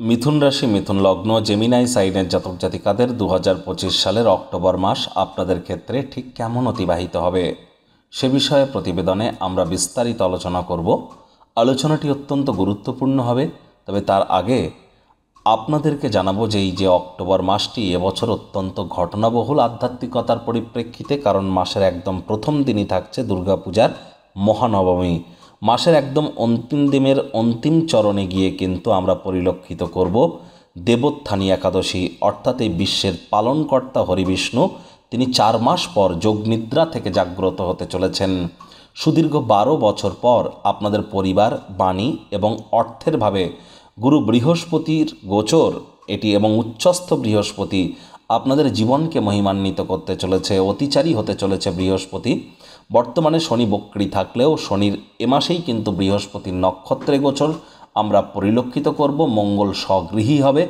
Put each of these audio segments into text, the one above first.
মিথুন রাশি মিথুন লগ্ন জেমিনাই সাইনের জাতক জাতিকাদের 2025 সালের অক্টোবর মাস আপনাদের ক্ষেত্রে ঠিক কেমন অতিবাহিত হবে সে বিষয়ে প্রতিবেদনে আমরা বিস্তারিত আলোচনা করব। আলোচনাটি অত্যন্ত গুরুত্বপূর্ণ হবে। তবে তার আগে আপনাদেরকে জানাবো যে এই যে অক্টোবর মাসটি এবছর অত্যন্ত ঘটনাবহুল আধ্যাত্মিকতার পরিপ্রেক্ষিতে, কারণ মাসের একদম প্রথম দিনই থাকছে দুর্গাপূজার মহানবমী। মাসের একদম অন্তিম দিনের অন্তিম চরণে গিয়ে কিন্তু আমরা পরিলক্ষিত করব দেবোত্থানী একাদশী, অর্থাৎ এই বিশ্বের পালনকর্তা হরিবিষ্ণু তিনি 4 মাস পর যোগনিদ্রা থেকে জাগ্রত হতে চলেছেন। সুদীর্ঘ 12 বছর পর আপনাদের পরিবার, বাণী এবং অর্থের ভাবে গুরু বৃহস্পতির গোচর এটি এবং উচ্চস্থ বৃহস্পতি আপনাদের জীবনকে মহিমান্বিত করতে চলেছে। অতিচারী হতে চলেছে বৃহস্পতি। বর্তমানে শনি বক্রী থাকলেও শনির এ মাসেই কিন্তু বৃহস্পতির নক্ষত্রে গোচর আমরা পরিলক্ষিত করব। মঙ্গল স্বগৃহী হবে।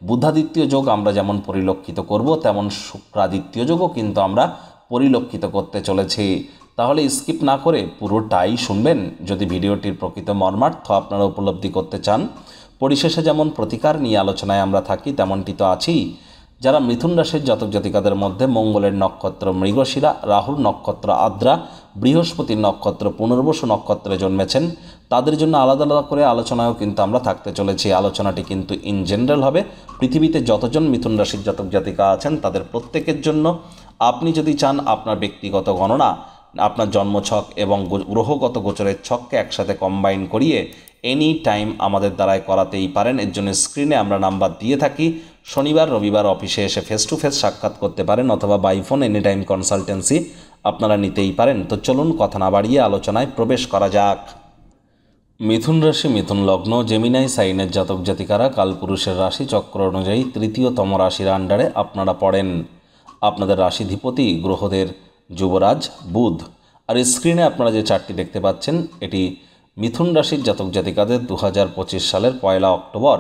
বুধাদিত্য যোগ আমরা যেমন পরিলক্ষিত করব, তেমন শুক্রাদিত্য যোগও কিন্তু আমরা পরিলক্ষিত করতে চলেছি। তাহলে স্কিপ না করে পুরোটাই শুনবেন যদি ভিডিওটির প্রকৃত মর্মার্থ আপনারা উপলব্ধি করতে চান। পরিশেষে যেমন প্রতিকার নিয়ে আলোচনায় আমরা থাকি, তেমনটি তো আছেই। যারা মিথুন রাশির জাতক জাতিকাদের মধ্যে মঙ্গলের নক্ষত্র মৃগশিরা, রাহুর নক্ষত্র আদ্রা, বৃহস্পতির নক্ষত্র পুনর্বসু নক্ষত্রে জন্মেছেন, তাদের জন্য আলাদা আলাদা করে আলোচনায়ও কিন্তু আমরা থাকতে চলেছি। আলোচনাটি কিন্তু ইন জেনারেল হবে। পৃথিবীতে যতজন মিথুন রাশির জাতক জাতিকা আছেন তাদের প্রত্যেকের জন্য। আপনি যদি চান আপনার ব্যক্তিগত গণনা, আপনার জন্মছক এবং গ্রহগত গোচরের ছককে একসাথে কম্বাইন করিয়ে এনি টাইম আমাদের দ্বারাই করাতেই পারেন। এর জন্য স্ক্রিনে আমরা নাম্বার দিয়ে থাকি। শনিবার রবিবার অফিসে এসে ফেস টু ফেস সাক্ষাৎ করতে পারেন, অথবা by phone any time consultancy আপনারা নিতেই পারেন। তো চলুন কথা না বাড়িয়ে আলোচনায় প্রবেশ করা যাক। মিথুন রাশি মিথুন লগ্ন জেমিনাই সাইনের জাতক জাতিকারা কালপুরুষের রাশি চক্র অনুযায়ী তৃতীয়তম রাশির আন্ডারে আপনারা পড়েন। আপনাদের রাশিধিপতি গ্রহদের যুবরাজ বুধ। আর স্ক্রিনে আপনারা যে চার্টটি দেখতে পাচ্ছেন এটি মিথুন রাশির জাতক জাতিকাদের 2025 সালের 1 অক্টোবর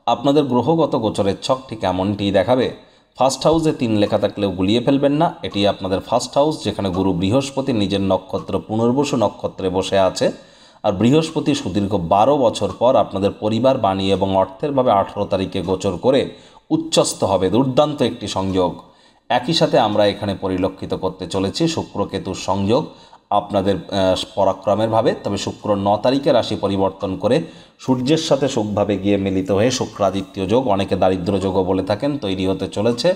আপনাদের গ্রহগত গোচরের ছকটি কেমনটি দেখাবে। ফার্স্ট হাউসে 3 লেখা থাকলেও গুলিয়ে ফেলবেন না, এটি আপনাদের ফার্স্ট হাউস, যেখানে গুরু বৃহস্পতি নিজের নক্ষত্র পুনর্বসু নক্ষত্রে বসে আছে। আর বৃহস্পতি সুদীর্ঘ 12 বছর পর আপনাদের পরিবার, বাণী এবং অর্থের ভাবে 18 তারিখে গোচর করে উচ্চস্থ হবে। দুর্দান্ত একটি সংযোগ। একই সাথে আমরা এখানে পরিলক্ষিত করতে চলেছি শুক্র-কেতুর সংযোগ আপনাদের পরাক্রমের ভাবে। তবে শুক্র 9 তারিখে রাশি পরিবর্তন করে সূর্যের সাথে সুখভাবে গিয়ে মিলিত হয়ে শুক্রাদিত্য যোগ, অনেকে দারিদ্র যোগও বলে থাকেন, তৈরি হতে চলেছে।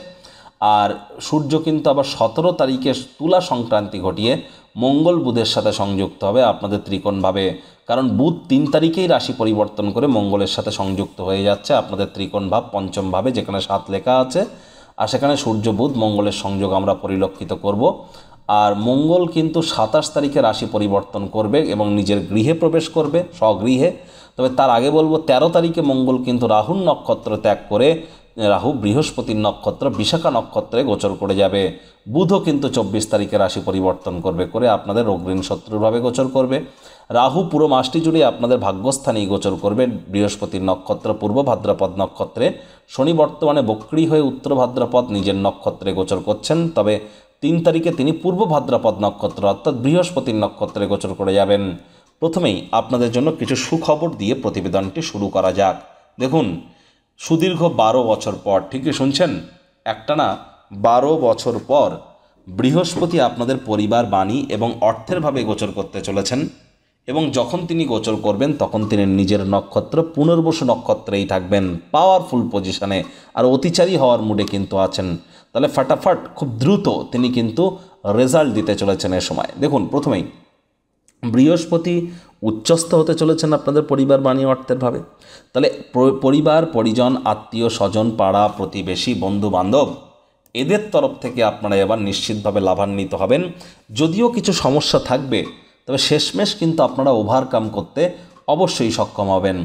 আর সূর্য কিন্তু আবার 17 তারিখে তুলা সংক্রান্তি ঘটিয়ে মঙ্গল বুধের সাথে সংযুক্ত হবে আপনাদের ত্রিকোণভাবে। কারণ বুধ 3 তারিখেই রাশি পরিবর্তন করে মঙ্গলের সাথে সংযুক্ত হয়ে যাচ্ছে আপনাদের ত্রিকোণ ভাব পঞ্চম ভাবে, যেখানে 7 লেখা আছে। আর সেখানে সূর্য বুধ মঙ্গলের সংযোগ আমরা পরিলক্ষিত করব। আর মঙ্গল কিন্তু 27 তারিখে রাশি পরিবর্তন করবে এবং নিজের গৃহে প্রবেশ করবে, স্বগৃহে। তবে তার আগে বলবো 13 তারিখে মঙ্গল কিন্তু রাহুর নক্ষত্র ত্যাগ করে রাহু বৃহস্পতির নক্ষত্র বিশাখা নক্ষত্রে গোচর করে যাবে। বুধও কিন্তু 24 তারিখে রাশি পরিবর্তন করে আপনাদের অগ্রীণ শত্রুভাবে গোচর করবে। রাহু পুরো মাসটি জুড়ে আপনাদের ভাগ্যস্থানেই গোচর করবে বৃহস্পতির নক্ষত্র পূর্ব ভাদ্রপদ নক্ষত্রে। শনি বর্তমানে বক্রী হয়ে উত্তর ভাদ্রপদ নিজের নক্ষত্রে গোচর করছেন। তবে 3 তারিখে তিনি পূর্ব ভাদ্রপদ নক্ষত্র অর্থাৎ বৃহস্পতির নক্ষত্রে গোচর করে যাবেন। প্রথমেই আপনাদের জন্য কিছু সুখবর দিয়ে প্রতিবেদনটি শুরু করা যাক। দেখুন, সুদীর্ঘ 12 বছর পর, ঠিকই শুনছেন, একটানা 12 বছর পর বৃহস্পতি আপনাদের পরিবার, বাণী এবং অর্থের ভাবে গোচর করতে চলেছেন। এবং যখন তিনি গোচর করবেন তখন তিনি নিজের নক্ষত্র পুনর্বসু নক্ষত্রেই থাকবেন, পাওয়ারফুল পজিশনে। আর অতিচারী হওয়ার মুডে কিন্তু আছেন। তাহলে ফাটাফাট খুব দ্রুত তিনি কিন্তু রেজাল্ট দিতে চলেছেন এ সময়। দেখুন, প্রথমেই বৃহস্পতি উচ্চস্থ হতে চলেছেন আপনাদের পরিবার, বাণী, অর্থের ভাবে। তাহলে পরিবার, পরিজন, আত্মীয় স্বজন, পাড়া প্রতিবেশী, বন্ধু বান্ধব এদের তরফ থেকে আপনারা এবার নিশ্চিতভাবে লাভান্বিত হবেন। যদিও কিছু সমস্যা থাকবে, তবে শেষমেশ কিন্তু আপনারা ওভারকাম করতে অবশ্যই সক্ষম হবেন।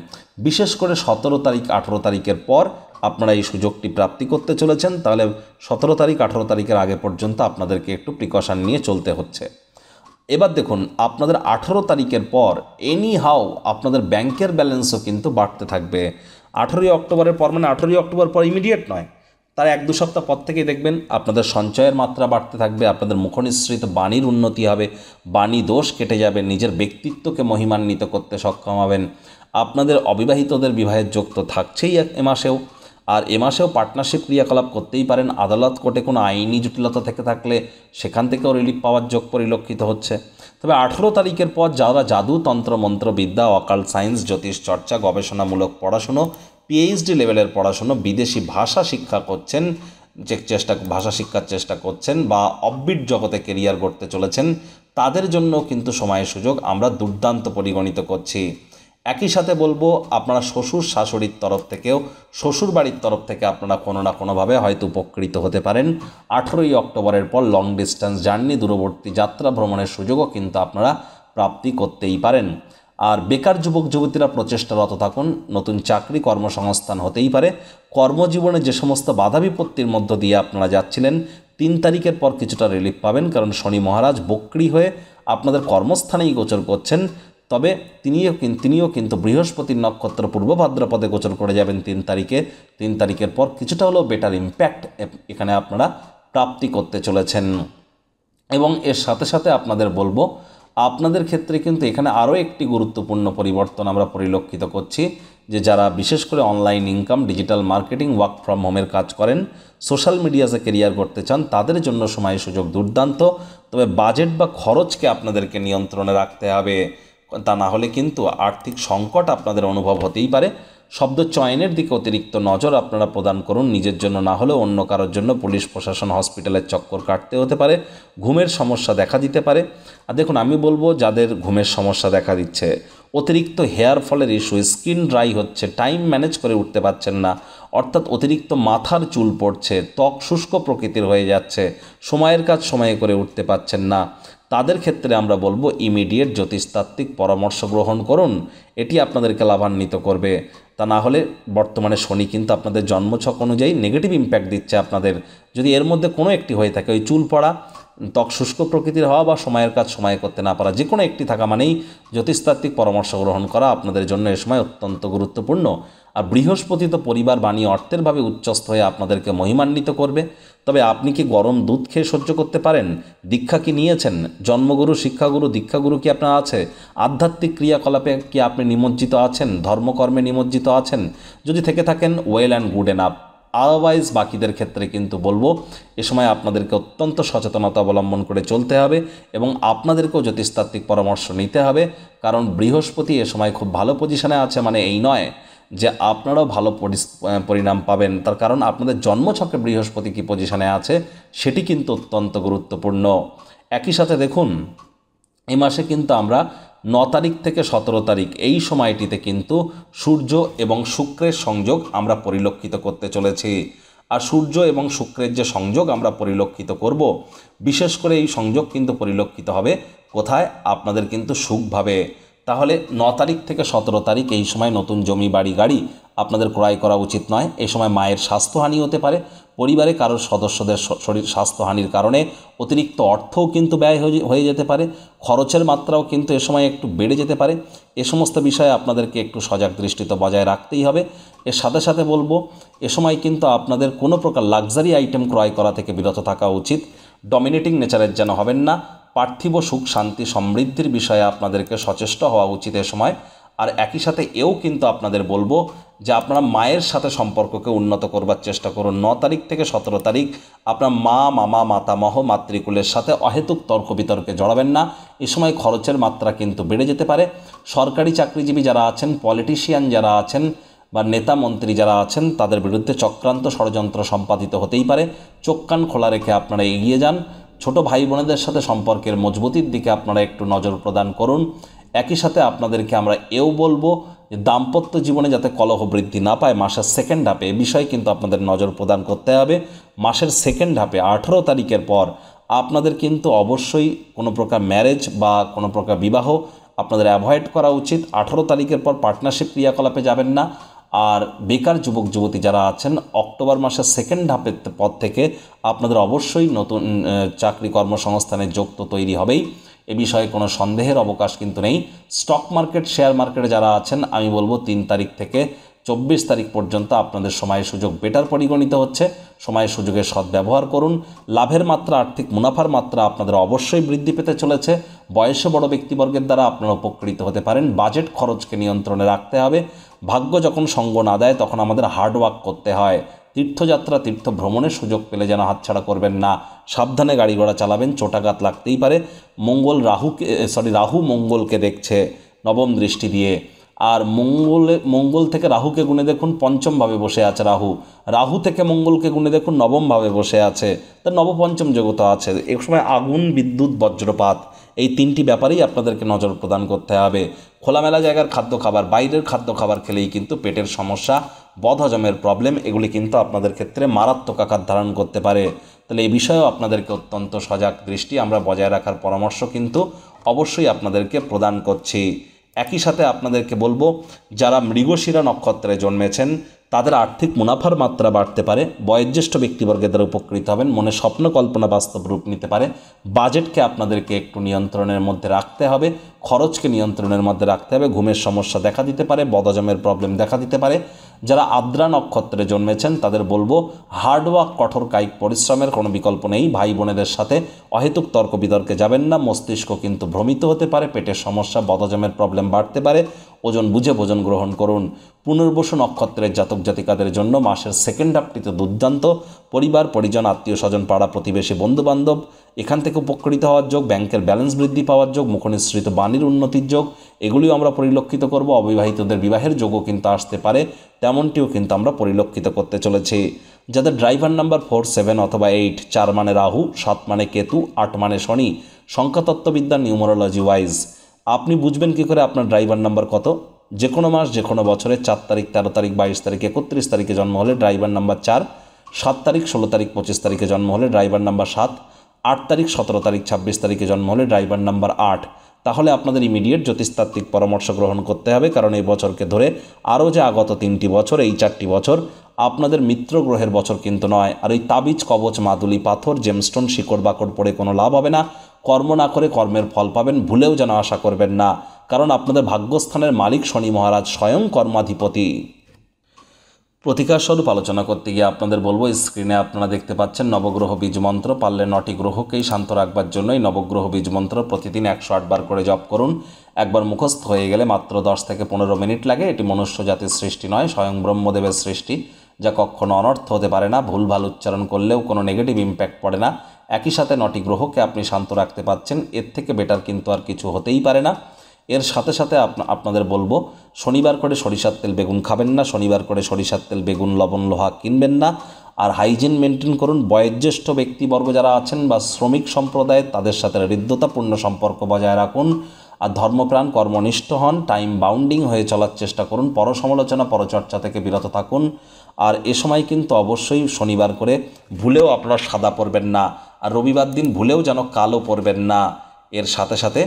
বিশেষ করে 17 তারিখ 18 তারিখের পর আপনারা এই সুযোগটি প্রাপ্তি করতে চলেছেন। তাহলে 17 তারিখ 18 তারিখের আগে পর্যন্ত আপনাদেরকে একটু প্রিকশন নিয়ে চলতে হচ্ছে। এবার দেখুন, আপনাদের 18 তারিখের পর এনি হাউ আপনাদের ব্যাংকের ব্যালেন্সও কিন্তু বাড়তে থাকবে। 18 অক্টোবরের পর, মানে 18 অক্টোবর পর ইমিডিয়েট নয়, তার 1-2 সপ্তাহ পর থেকেই দেখবেন আপনাদের সঞ্চয়ের মাত্রা বাড়তে থাকবে। আপনাদের মুখনিসৃত বাণীর উন্নতি হবে, বাণী দোষ কেটে যাবে, নিজের ব্যক্তিত্বকে মহিমান্বিত করতে সক্ষম হবেন। আপনাদের অবিবাহিতদের বিবাহের যোগ তো থাকছেই এ মাসেও, আর এ মাসেও পার্টনারশিপ ক্রিয়াকলাপ করতেই পারেন। আদালত কোর্টে কোনো আইনি জটিলতা থেকে থাকলে সেখান থেকেও রিলিফ পাওয়ার যোগ পরিলক্ষিত হচ্ছে। তবে 18 তারিখের পর যারা জাদু, তন্ত্র, মন্ত্রবিদ্যা, অকাল্ট সায়েন্স, জ্যোতিষ চর্চা, গবেষণামূলক পড়াশুনো, পিএইচডি লেভেলের পড়াশুনো, বিদেশি ভাষা শিক্ষা করছেন, ভাষা শিক্ষার চেষ্টা করছেন বা অফবিট জগতে কেরিয়ার গড়তে চলেছেন, তাদের জন্য কিন্তু সময়ের সুযোগ আমরা দুর্দান্ত পরিগণিত করছি। একই সাথে বলবো, আপনারা শ্বশুর শাশুড়ির তরফ থেকেও, শ্বশুর বাড়ির তরফ থেকে আপনারা কোনো না কোনোভাবে হয়তো উপকৃত হতে পারেন। 18ই অক্টোবরের পর লং ডিস্টেন্স জার্নি, দূরবর্তী যাত্রা ভ্রমণের সুযোগও কিন্তু আপনারা প্রাপ্তি করতেই পারেন। আর বেকার যুবক যুবতীরা প্রচেষ্টারত থাকুন, নতুন চাকরি কর্মসংস্থান হতেই পারে। কর্মজীবনে যে সমস্ত বাধা বিপত্তির মধ্য দিয়ে আপনারা যাচ্ছিলেন, 3 তারিখের পর কিছুটা রিলিফ পাবেন, কারণ শনি মহারাজ বক্রী হয়ে আপনাদের কর্মস্থানেই গোচর করছেন। তবে তিনিও কিন্তু বৃহস্পতির নক্ষত্র পূর্ব ভাদ্রপদে গোচর করে যাবেন 3 তারিখে। 3 তারিখের পর কিছুটা হলেও বেটার ইম্প্যাক্ট এখানে আপনারা প্রাপ্তি করতে চলেছেন। এবং এর সাথে সাথে আপনাদের বলবো, আপনাদের ক্ষেত্রে কিন্তু এখানে আরও একটি গুরুত্বপূর্ণ পরিবর্তন আমরা পরিলক্ষিত করছি, যে যারা বিশেষ করে online income, digital marketing, work from হোমের কাজ করেন, সোশ্যাল মিডিয়াতে কেরিয়ার করতে চান, তাদের জন্য সময় সুযোগ দুর্দান্ত। তবে বাজেট বা খরচকে আপনাদেরকে নিয়ন্ত্রণে রাখতে হবে, তা না হলে কিন্তু আর্থিক সংকট আপনাদের অনুভব হতেই পারে। শব্দ চয়নের দিকে অতিরিক্ত নজর আপনারা প্রদান করুন, নিজের জন্য না হলেও অন্য কারোর জন্য। পুলিশ প্রশাসন, হসপিটালের চক্কর কাটতে হতে পারে, ঘুমের সমস্যা দেখা দিতে পারে। আর দেখুন, আমি বলবো যাদের ঘুমের সমস্যা দেখা দিচ্ছে, অতিরিক্ত হেয়ার ফলের ইস্যু, স্কিন ড্রাই হচ্ছে, টাইম ম্যানেজ করে উঠতে পারছেন না, অর্থাৎ অতিরিক্ত মাথার চুল পড়ছে, ত্বক শুষ্ক প্রকৃতির হয়ে যাচ্ছে, সময়ের কাজ সময়ে করে উঠতে পারছেন না, তাদের ক্ষেত্রে আমরা বলবো ইমিডিয়েট জ্যোতিষতাত্ত্বিক পরামর্শ গ্রহণ করুন, এটি আপনাদেরকে লাভান্বিত করবে। তা না হলে বর্তমানে শনি কিন্তু আপনাদের জন্মছক অনুযায়ী নেগেটিভ ইম্প্যাক্ট দিচ্ছে আপনাদের। যদি এর মধ্যে কোনো একটি হয়ে থাকে, ওই চুল পড়া, ত্বক শুষ্ক প্রকৃতির হওয়া বা সময়ের কাজ সময়ে করতে না পারা, যে কোনো একটি থাকা মানেই জ্যোতিষতাত্ত্বিক পরামর্শ গ্রহণ করা আপনাদের জন্য এ সময় অত্যন্ত গুরুত্বপূর্ণ। আর বৃহস্পতি তো পরিবার, বাণী, অর্থের ভাবে উচ্চস্থ হয়ে আপনাদেরকে মহিমান্বিত করবে। তবে আপনি কি গরম দুধ খেয়ে সহ্য করতে পারেন? দীক্ষা কি নিয়েছেন? জন্মগুরু, শিক্ষাগুরু, দীক্ষাগুরু কি আপনার আছে? আধ্যাত্মিক ক্রিয়াকলাপে কি আপনি নিমজ্জিত আছেন? ধর্মকর্মে নিমজ্জিত আছেন? যদি থেকে থাকেন, well and good enough. Otherwise বাকিদের ক্ষেত্রে কিন্তু বলবো, এ সময় আপনাদেরকে অত্যন্ত সচেতনতা অবলম্বন করে চলতে হবে এবং আপনাদেরকেও জ্যোতিষতাত্ত্বিক পরামর্শ নিতে হবে। কারণ বৃহস্পতি এ সময় খুব ভালো পজিশনে আছে, মানে এই নয় যে আপনারাও ভালো পরিণাম পাবেন। তার কারণ আপনাদের জন্মছকে বৃহস্পতি কী পজিশনে আছে সেটি কিন্তু অত্যন্ত গুরুত্বপূর্ণ। একই সাথে দেখুন, এই মাসে কিন্তু আমরা 9 তারিখ থেকে 17 তারিখ এই সময়টিতে কিন্তু সূর্য এবং শুক্রের সংযোগ আমরা পরিলক্ষিত করতে চলেছি। আর সূর্য এবং শুক্রের যে সংযোগ আমরা পরিলক্ষিত করব, বিশেষ করে এই সংযোগ কিন্তু পরিলক্ষিত হবে কোথায়? আপনাদের কিন্তু সুখভাবে। তাহলে 9 তারিখ থেকে 17 তারিখ এই সময় নতুন জমি, বাড়ি, গাড়ি আপনাদের ক্রয় করা উচিত নয়। এই সময় মায়ের স্বাস্থ্যহানি হতে পারে, পরিবারে কারোর সদস্যদের শরীর স্বাস্থ্যহানির কারণে অতিরিক্ত অর্থও কিন্তু ব্যয় হয়ে যেতে পারে, খরচের মাত্রাও কিন্তু এ সময় একটু বেড়ে যেতে পারে। এ সমস্ত বিষয়ে আপনাদেরকে একটু সজাগ দৃষ্টিতে বজায় রাখতেই হবে। এর সাথে সাথে বলবো, এ সময় কিন্তু আপনাদের কোনো প্রকার লাক্সারি আইটেম ক্রয় করা থেকে বিরত থাকা উচিত। ডমিনেটিং নেচারের যেন হবেন না। পার্থিব সুখ, শান্তি, সমৃদ্ধির বিষয়ে আপনাদেরকে সচেষ্ট হওয়া উচিত এ সময়। আর একই সাথে এও কিন্তু আপনাদের বলবো যে আপনারা মায়ের সাথে সম্পর্ককে উন্নত করবার চেষ্টা করুন। 9 তারিখ থেকে 17 তারিখ আপনার মা, মামা, মাতামহ, মাতৃকুলের সাথে অহেতুক তর্ক বিতর্কে জড়াবেন না। এ সময় খরচের মাত্রা কিন্তু বেড়ে যেতে পারে। সরকারি চাকরিজীবী যারা আছেন, পলিটিশিয়ান যারা আছেন বা নেতা মন্ত্রী যারা আছেন, তাদের বিরুদ্ধে চক্রান্ত, ষড়যন্ত্র সম্পাদিত হতেই পারে। চোখ কান খোলা রেখে আপনারা এগিয়ে যান। ছোট ভাই বোনেদের সাথে সম্পর্কের মজবুতির দিকে আপনারা একটু নজর প্রদান করুন। একই সাথে আপনাদেরকে আমরা এও বলবো যে দাম্পত্য জীবনে যাতে কলহ বৃদ্ধি না পায় মাসের সেকেন্ড হাফে, এ বিষয়ে কিন্তু আপনাদের নজর প্রদান করতে হবে। মাসের সেকেন্ড হাফে 18 তারিখের পর আপনাদের কিন্তু অবশ্যই কোনো প্রকার ম্যারেজ বা কোনো প্রকার বিবাহ আপনাদের অ্যাভয়েড করা উচিত। 18 তারিখের পর পার্টনারশিপ ক্রিয়াকলাপে যাবেন না। আর বেকার যুবক যুবতী যারা আছেন, অক্টোবর মাসের সেকেন্ড হাফের পর থেকে আপনাদের অবশ্যই নতুন চাকরি কর্মসংস্থানের যোগ তো তৈরি হবেই, এ বিষয়ে কোনো সন্দেহের অবকাশ কিন্তু নেই। স্টক মার্কেট, শেয়ার মার্কেটে যারা আছেন, আমি বলবো 3 তারিখ থেকে 24 তারিখ পর্যন্ত আপনাদের সময় সুযোগ বেটার পরিগণিত হচ্ছে। সময় সুযোগের সদ্ব্যবহার করুন। লাভের মাত্রা, আর্থিক মুনাফার মাত্রা আপনাদের অবশ্যই বৃদ্ধি পেতে চলেছে। বয়সে বড় ব্যক্তিবর্গের দ্বারা আপনারা উপকৃত হতে পারেন। বাজেট খরচকে নিয়ন্ত্রণে রাখতে হবে। ভাগ্য যখন সঙ্গ না দেয় তখন আমাদের হার্ডওয়ার্ক করতে হয়। তীর্থযাত্রা, তীর্থ ভ্রমণের সুযোগ পেলে যেন হাতছাড়া করবেন না। সাবধানে গাড়ি ঘোড়া চালাবেন, চোটাঘাত লাগতেই পারে। রাহু মঙ্গলকে দেখছে নবম দৃষ্টি দিয়ে। আর মঙ্গল থেকে রাহুকে গুণে দেখুন পঞ্চমভাবে বসে আছে রাহু থেকে মঙ্গলকে গুণে দেখুন নবমভাবে বসে আছে। তার নবপঞ্চম জগত আছে। এই সময় আগুন, বিদ্যুৎ, বজ্রপাত, এই তিনটি ব্যাপারেই আপনাদেরকে নজর প্রদান করতে হবে। খোলামেলা জায়গার খাদ্য খাবার, বাইরের খাদ্য খাবার খেলেই কিন্তু পেটের সমস্যা, বদহজমের প্রবলেম, এগুলি কিন্তু আপনাদের ক্ষেত্রে মারাত্মক আকার ধারণ করতে পারে। তাহলে এই বিষয়েও আপনাদেরকে অত্যন্ত সজাগ দৃষ্টি আমরা বজায় রাখার পরামর্শ কিন্তু অবশ্যই আপনাদেরকে প্রদান করছি। একই সাথে আপনাদেরকে বলবো, যারা মৃগশিরা নক্ষত্রে জন্মেছেন তাদের আর্থিক মুনাফার মাত্রা বাড়তে পারে। বয়োজ্যেষ্ঠ ব্যক্তিবর্গের দ্বারা উপকৃত হবেন। মনে স্বপ্ন কল্পনা বাস্তব রূপ নিতে পারে। বাজেটকে আপনাদেরকে একটু নিয়ন্ত্রণের মধ্যে রাখতে হবে। খরচকে নিয়ন্ত্রণের মধ্যে রাখতে হবে। ঘুমের সমস্যা দেখা দিতে পারে, বদহজমের প্রবলেম দেখা দিতে পারে। যারা আদ্রা নক্ষত্রে জন্মেছেন তাদের বলবো, হার্ডওয়ার্ক, কঠোর কায়িক পরিশ্রমের কোনো বিকল্প নেই। ভাই বোনেদের সাথে অহেতুক তর্ক বিতর্কে যাবেন না। মস্তিষ্ক কিন্তু ভ্রমিত হতে পারে। পেটের সমস্যা, বদহজমের প্রবলেম বাড়তে পারে। ওজন বুঝে ভোজন গ্রহণ করুন। পুনর্বসু নক্ষত্রের জাতক জাতিকাদের জন্য মাসের সেকেন্ড হাফটিতে দুর্দান্ত। পরিবার, পরিজন, আত্মীয় স্বজন, পাড়া প্রতিবেশী, বন্ধুবান্ধব এখান থেকে উপকৃত হওয়ার যোগ, ব্যাংকের ব্যালেন্স বৃদ্ধি পাওয়ার যোগ, মুখনিসৃত বাণীর উন্নতির যোগ, এগুলিও আমরা পরিলক্ষিত করব। অবিবাহিতদের বিবাহের যোগও কিন্তু আসতে পারে, তেমনটিও কিন্তু আমরা পরিলক্ষিত করতে চলেছি। যাদের ড্রাইভার নাম্বার 4, 7 অথবা 8, 4 মানে রাহু, 7 মানে কেতু, 8 মানে শনি, সংখ্যাতত্ত্ববিদ্যা নিউমারোলজি ওয়াইজ আপনি বুঝবেন কী করে আপনার ড্রাইভার নাম্বার কত? যে কোনো মাস, যে কোনো বছরের 4 তারিখ, 13 তারিখ, 22 তারিখ, 31 তারিখে জন্ম হলে ড্রাইভার নাম্বার 4, 7 তারিখ, 16 তারিখ, 25 তারিখে জন্ম হলে ড্রাইভার নাম্বার 7, 8 তারিখ, 17 তারিখ, 26 তারিখে জন্ম হলে ড্রাইভার নাম্বার 8। তাহলে আপনাদের ইমিডিয়েট জ্যোতিষতাত্ত্বিক পরামর্শ গ্রহণ করতে হবে, কারণ এই বছরকে ধরে আরও যে আগত 3টি বছর, এই 4টি বছর আপনাদের মিত্র গ্রহের বছর কিন্তু নয়। আর ওই তাবিজ, কবচ, মাদুলি, পাথর, জেমস্টোন, শিকড় বাকড় পড়ে কোনো লাভ হবে না। কর্ম না করে কর্মের ফল পাবেন, ভুলেও যেন আশা করবেন না, কারণ আপনাদের ভাগ্যস্থানের মালিক শনি মহারাজ স্বয়ং কর্মাধিপতি। প্রতিকার স্বরূপ আলোচনা করতে গিয়ে আপনাদের বলবো, স্ক্রিনে আপনারা দেখতে পাচ্ছেন নবগ্রহ বীজ মন্ত্র। পারলে 9টি গ্রহকেই শান্ত রাখবার জন্যই নবগ্রহ বীজ মন্ত্র প্রতিদিন 108 বার করে জপ করুন। একবার মুখস্থ হয়ে গেলে মাত্র 10 থেকে 15 মিনিট লাগে। এটি মনুষ্য জাতির সৃষ্টি নয়, স্বয়ং ব্রহ্মদেবের সৃষ্টি, যা কখনো অনর্থ হতে পারে না। ভুলভাল উচ্চারণ করলেও কোনো নেগেটিভ ইম্প্যাক্ট পড়ে না। একই সাথে 9টি গ্রহকে আপনি শান্ত রাখতে পারছেন, এর থেকে বেটার কিন্তু আর কিছু হতেই পারে না। এর সাথে সাথে আপনাদের বলবো, শনিবার করে সরিষার তেল বেগুন খাবেন না। শনিবার করে সরিষার তেল বেগুন লবণ লোহা কিনবেন না। আর হাইজিন মেনটেন করুন। বয়োজ্যেষ্ঠ ব্যক্তিবর্গ যারা আছেন বা শ্রমিক সম্প্রদায়, তাদের সাথে হৃদ্যতাপূর্ণ সম্পর্ক বজায় রাখুন। আর ধর্মপ্রাণ, কর্মনিষ্ঠ হন। টাইম বাউন্ডিং হয়ে চলার চেষ্টা করুন। পরসমালোচনা, পরচর্চা থেকে বিরত থাকুন। আর এ সময় কিন্তু অবশ্যই শনিবার করে ভুলেও আপনারা সাদা পরবেন না। আর রবিবার দিন ভুলেও যেন কালো পরবেন না। এর সাথে সাথে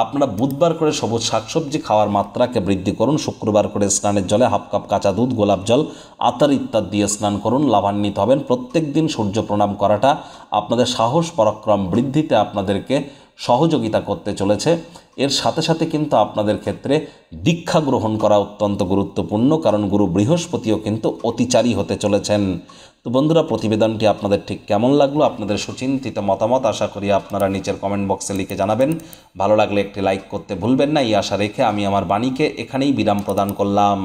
আপনারা বুধবার করে সবুজ শাকসবজি খাওয়ার মাত্রাকে বৃদ্ধি করুন। শুক্রবার করে স্নানের জলে হাফ কাপ কাঁচা দুধ, গোলাপ জল, আতর ইত্যাদি দিয়ে স্নান করুন, লাভান্বিত হবেন। প্রত্যেক দিন সূর্য প্রণাম করাটা আপনাদের সাহস পরাক্রম বৃদ্ধিতে আপনাদেরকে সহযোগিতা করতে চলেছে। এর সাথে সাথে কিন্তু আপনাদের ক্ষেত্রে দীক্ষা গ্রহণ করা অত্যন্ত গুরুত্বপূর্ণ, কারণ গুরু বৃহস্পতিও কিন্তু অতিচারী হতে চলেছেন। তো বন্ধুরা, প্রতিবেদনটি আপনাদের ঠিক কেমন লাগলো? আপনাদের সুচিন্তিত মতামত আশা করি আপনারা নিচের কমেন্ট বক্সে লিখে জানাবেন। ভালো লাগলে একটি লাইক করতে ভুলবেন না। এই আশা রেখে আমি আমার বাণীকে এখানেই বিরাম প্রদান করলাম।